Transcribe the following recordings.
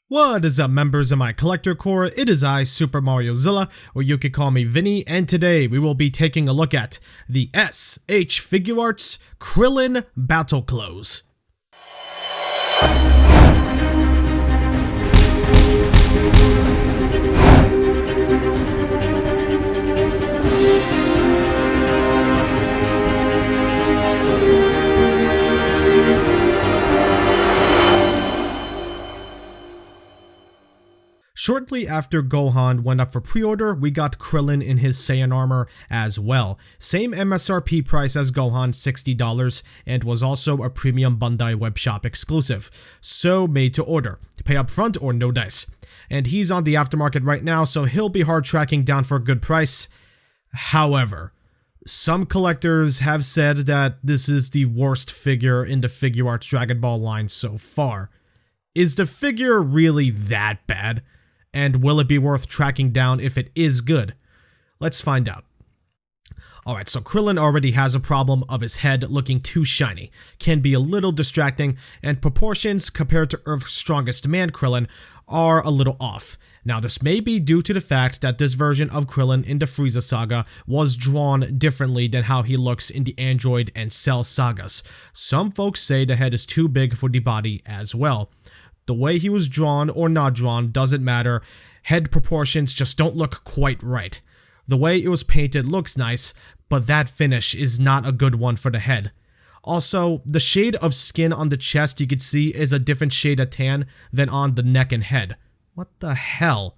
What is up, members of my collector corps? It is I, Super Mariozilla, or you could call me Vinny, and today we will be taking a look at the S.H.Figuarts Krillin Battle Clothes. Shortly after Gohan went up for pre-order, we got Krillin in his Saiyan armor as well. Same MSRP price as Gohan, $60, and was also a premium Bandai Webshop exclusive. So made to order. Pay up front or no dice. And he's on the aftermarket right now, so he'll be hard tracking down for a good price. However, some collectors have said that this is the worst figure in the Figuarts Dragon Ball line so far. Is the figure really that bad? And will it be worth tracking down if it is good? Let's find out. Alright, so Krillin already has a problem of his head looking too shiny, can be a little distracting, and proportions compared to Earth's strongest man Krillin are a little off. Now this may be due to the fact that this version of Krillin in the Frieza saga was drawn differently than how he looks in the Android and Cell sagas. Some folks say the head is too big for the body as well. The way he was drawn or not drawn doesn't matter, head proportions just don't look quite right. The way it was painted looks nice, but that finish is not a good one for the head. Also, the shade of skin on the chest you can see is a different shade of tan than on the neck and head. What the hell?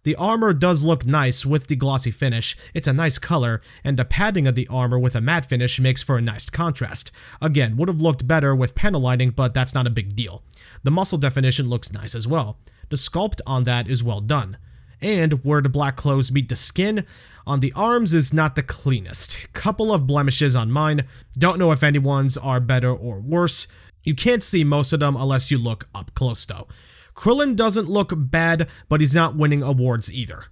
The armor does look nice with the glossy finish, it's a nice color, and the padding of the armor with a matte finish makes for a nice contrast. Again, would have looked better with panel lighting, but that's not a big deal. The muscle definition looks nice as well. The sculpt on that is well done. And where the black clothes meet the skin, on the arms is not the cleanest. Couple of blemishes on mine, don't know if anyone's are better or worse. You can't see most of them unless you look up close though. Krillin doesn't look bad, but he's not winning awards either.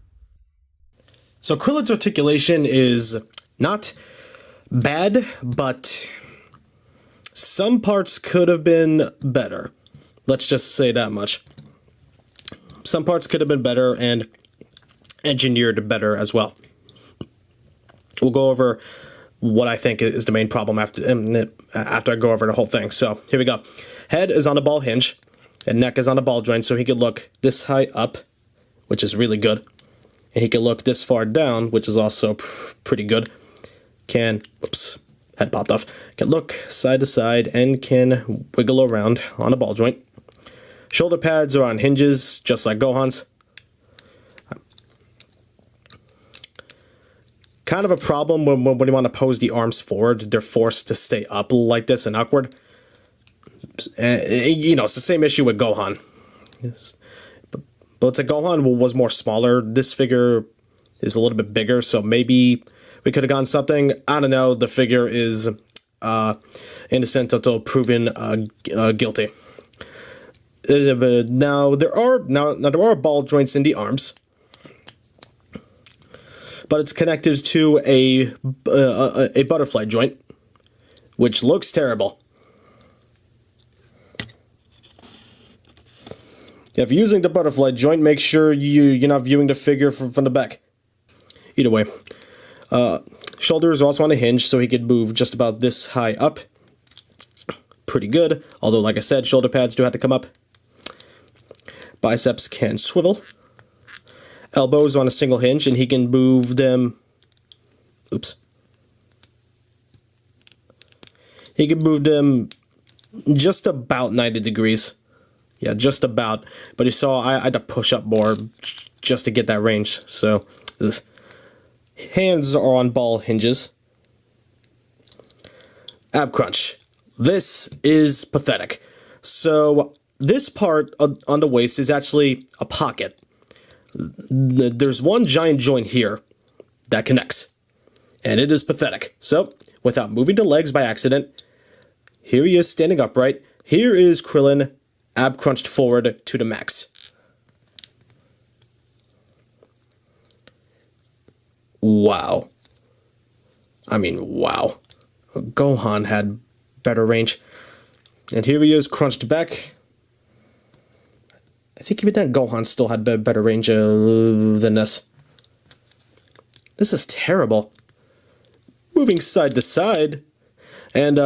So Krillin's articulation is not bad, but some parts could have been better. Let's just say that much. Some parts could have been better and engineered better as well. We'll go over what I think is the main problem after I go over the whole thing. So here we go. Head is on a ball hinge. And neck is on a ball joint, so he could look this high up, which is really good. And he can look this far down, which is also pretty good. Oops, head popped off. Can look side to side and can wiggle around on a ball joint. Shoulder pads are on hinges, just like Gohan's. Kind of a problem when you want to pose the arms forward. They're forced to stay up like this and awkward. You know, it's the same issue with Gohan. Yes. But it's like Gohan was more smaller. This figure is a little bit bigger, so maybe we could have gotten something. I don't know. The figure is innocent until proven guilty. Now there are ball joints in the arms, but it's connected to a butterfly joint, which looks terrible. If you're using the butterfly joint, make sure you're not viewing the figure from the back. Either way. Shoulders are also on a hinge, so he could move just about this high up. Pretty good. Although, like I said, shoulder pads do have to come up. Biceps can swivel. Elbows on a single hinge, and he can move them... Oops. He can move them just about 90 degrees. Yeah, just about. But you saw I had to push up more just to get that range. So, hands are on ball hinges. Ab crunch. This is pathetic. So, this part on the waist is actually a pocket. There's one giant joint here that connects. And it is pathetic. So, without moving the legs by accident, here he is standing upright. Here is Krillin ab crunched forward to the max. Wow. I mean, wow. Gohan had better range. And here he is crunched back. I think even then Gohan still had better range than this. This is terrible. Moving side to side and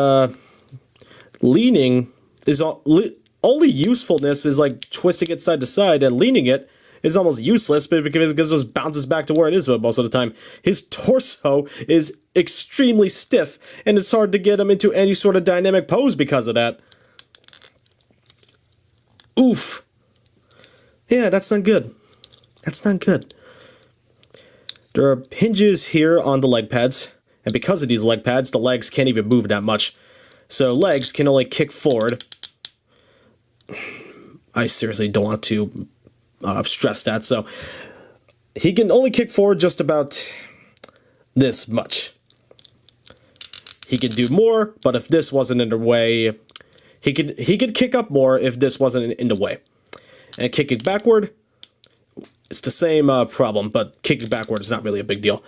leaning is only usefulness is like twisting it side to side, and leaning it is almost useless because it just bounces back to where it is most of the time. His torso is extremely stiff, and it's hard to get him into any sort of dynamic pose because of that. Oof. Yeah, that's not good. That's not good. There are hinges here on the leg pads, and because of these leg pads, the legs can't even move that much. So legs can only kick forward. I seriously don't want to stress that. So he can only kick forward just about this much. He could do more, but if this wasn't in the way, he could kick up more if this wasn't in the way. And kicking backward, it's the same problem, but kicking backward is not really a big deal.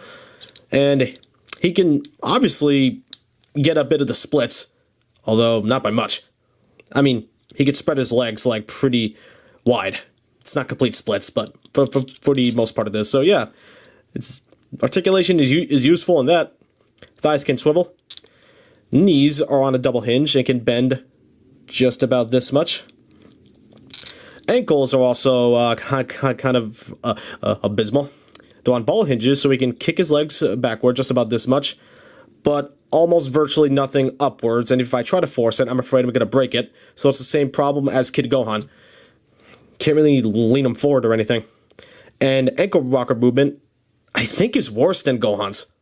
And he can obviously get a bit of the splits, although not by much. I mean, he could spread his legs like pretty wide. It's not complete splits, but for the most part of this. So yeah, it's articulation is useful in that. Thighs can swivel. Knees are on a double hinge and can bend just about this much. Ankles are also kind of abysmal. They're on ball hinges, so he can kick his legs backward just about this much, but almost virtually nothing upwards, and if I try to force it, I'm afraid I'm going to break it. So it's the same problem as Kid Gohan. Can't really lean him forward or anything. And ankle rocker movement, I think, is worse than Gohan's.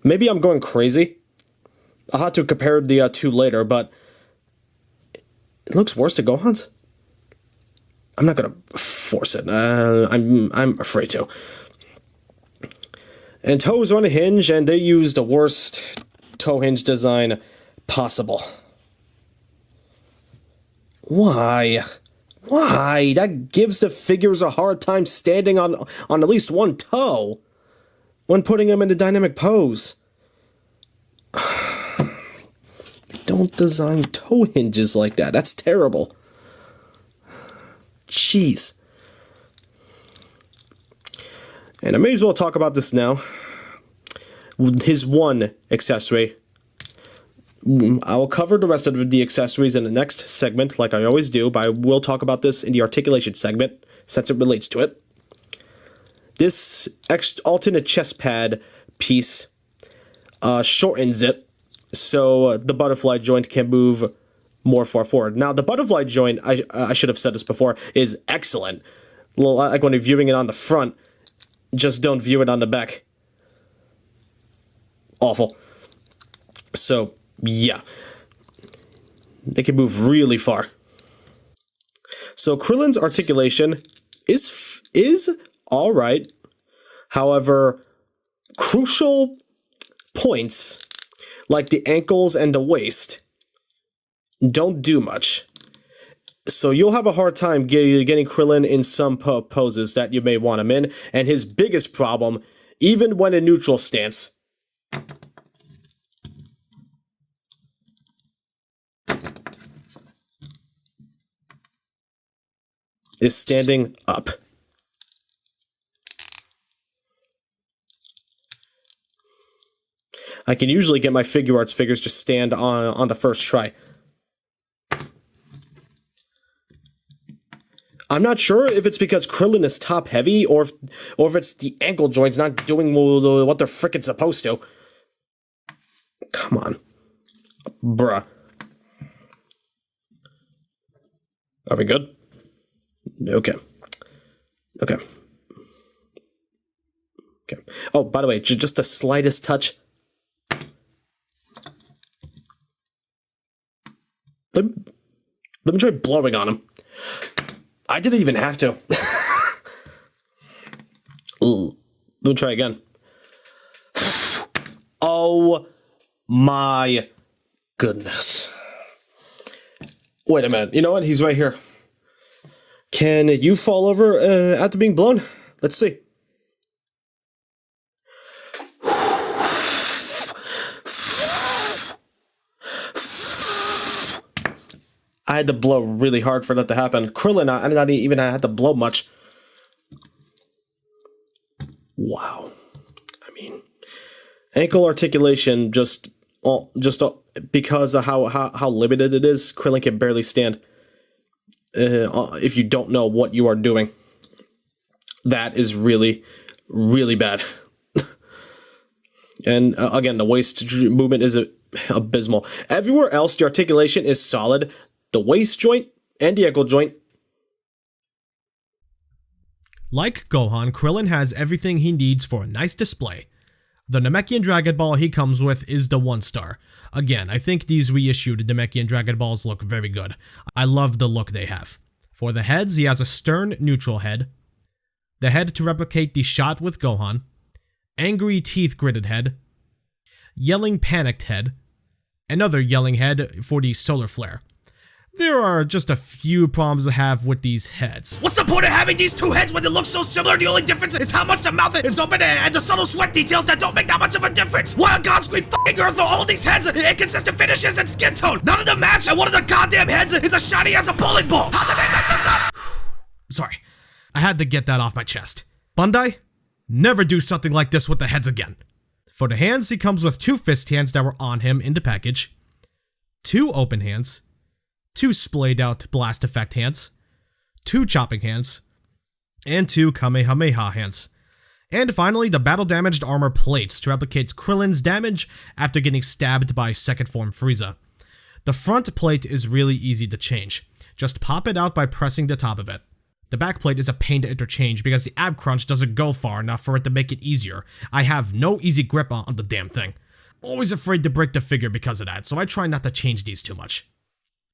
Maybe I'm going crazy. I'll have to compare the two later, but it looks worse than Gohan's. I'm not going to force it. I'm afraid to. And toes are on a hinge, and they use the worst toe hinge design possible. Why? Why? That gives the figures a hard time standing on at least one toe when putting them in a dynamic pose. Don't design toe hinges like that. That's terrible. Jeez. And I may as well talk about this now. His one accessory. I will cover the rest of the accessories in the next segment, like I always do, but I will talk about this in the articulation segment, since it relates to it. This alternate chest pad piece shortens it, so the butterfly joint can move more far forward. Now, the butterfly joint, I should have said this before, is excellent. Like when you're viewing it on the front, just don't view it on the back. Awful. So, yeah. They can move really far. So Krillin's articulation is alright. However, crucial points like the ankles and the waist don't do much. So you'll have a hard time getting Krillin in some poses that you may want him in, and his biggest problem, even when in neutral stance, is standing up. I can usually get my Figuarts figures to stand on the first try. I'm not sure if it's because Krillin is top heavy or if it's the ankle joints not doing what they're frickin' supposed to. Come on. Bruh. Are we good? Okay. Okay. Okay. Oh, by the way, just the slightest touch. Let me try blowing on him. I didn't even have to. Let me try again. Oh my goodness. Wait a minute. You know what? He's right here. Can you fall over after being blown? Let's see. I had to blow really hard for that to happen. Krillin, I not even had to blow much. Wow. I mean, ankle articulation just because of how limited it is, Krillin can barely stand. If you don't know what you are doing, that is really, really bad. And again, the waist movement is abysmal. Everywhere else, the articulation is solid. The waist joint and the ankle joint. Like Gohan, Krillin has everything he needs for a nice display. The Namekian Dragon Ball he comes with is the 1-star. Again, I think these reissued Namekian Dragon Balls look very good. I love the look they have. For the heads, he has a stern, neutral head, the head to replicate the shot with Gohan, angry teeth-gritted head, yelling panicked head, another yelling head for the solar flare. There are just a few problems I have with these heads. What's the point of having these two heads when they look so similar? The only difference is how much the mouth is open and the subtle sweat details that don't make that much of a difference. Why on God's green fucking earth are all these heads inconsistent finishes and skin tone? None of them match, and one of the goddamn heads is as shiny as a bowling ball. How did they mess this up? Sorry, I had to get that off my chest. Bandai, never do something like this with the heads again. For the hands, he comes with 2 fist hands that were on him in the package, 2 open hands, 2 splayed out blast effect hands, 2 chopping hands, and 2 Kamehameha hands. And finally, the battle damaged armor plates to replicate Krillin's damage after getting stabbed by second form Frieza. The front plate is really easy to change. Just pop it out by pressing the top of it. The back plate is a pain to interchange because the ab crunch doesn't go far enough for it to make it easier. I have no easy grip on the damn thing. Always afraid to break the figure because of that, so I try not to change these too much.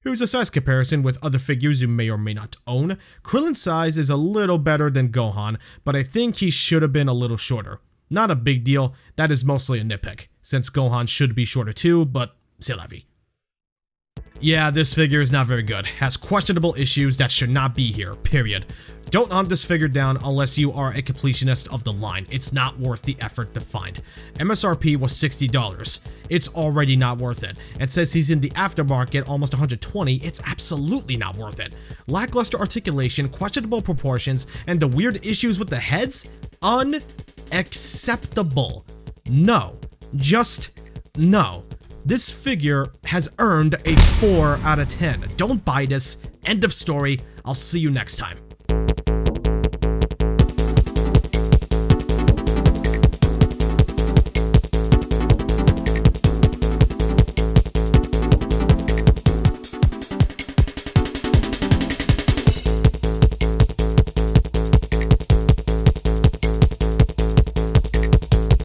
Here's a size comparison with other figures you may or may not own. Krillin's size is a little better than Gohan, but I think he should have been a little shorter. Not a big deal, that is mostly a nitpick, since Gohan should be shorter too, but c'est la vie. Yeah, this figure is not very good, has questionable issues that should not be here, period. Don't hunt this figure down unless you are a completionist of the line, it's not worth the effort to find. MSRP was $60, it's already not worth it, and since he's in the aftermarket almost $120, it's absolutely not worth it. Lackluster articulation, questionable proportions, and the weird issues with the heads? Unacceptable. No. Just no. This figure has earned a 4 out of 10. Don't buy this. End of story. I'll see you next time.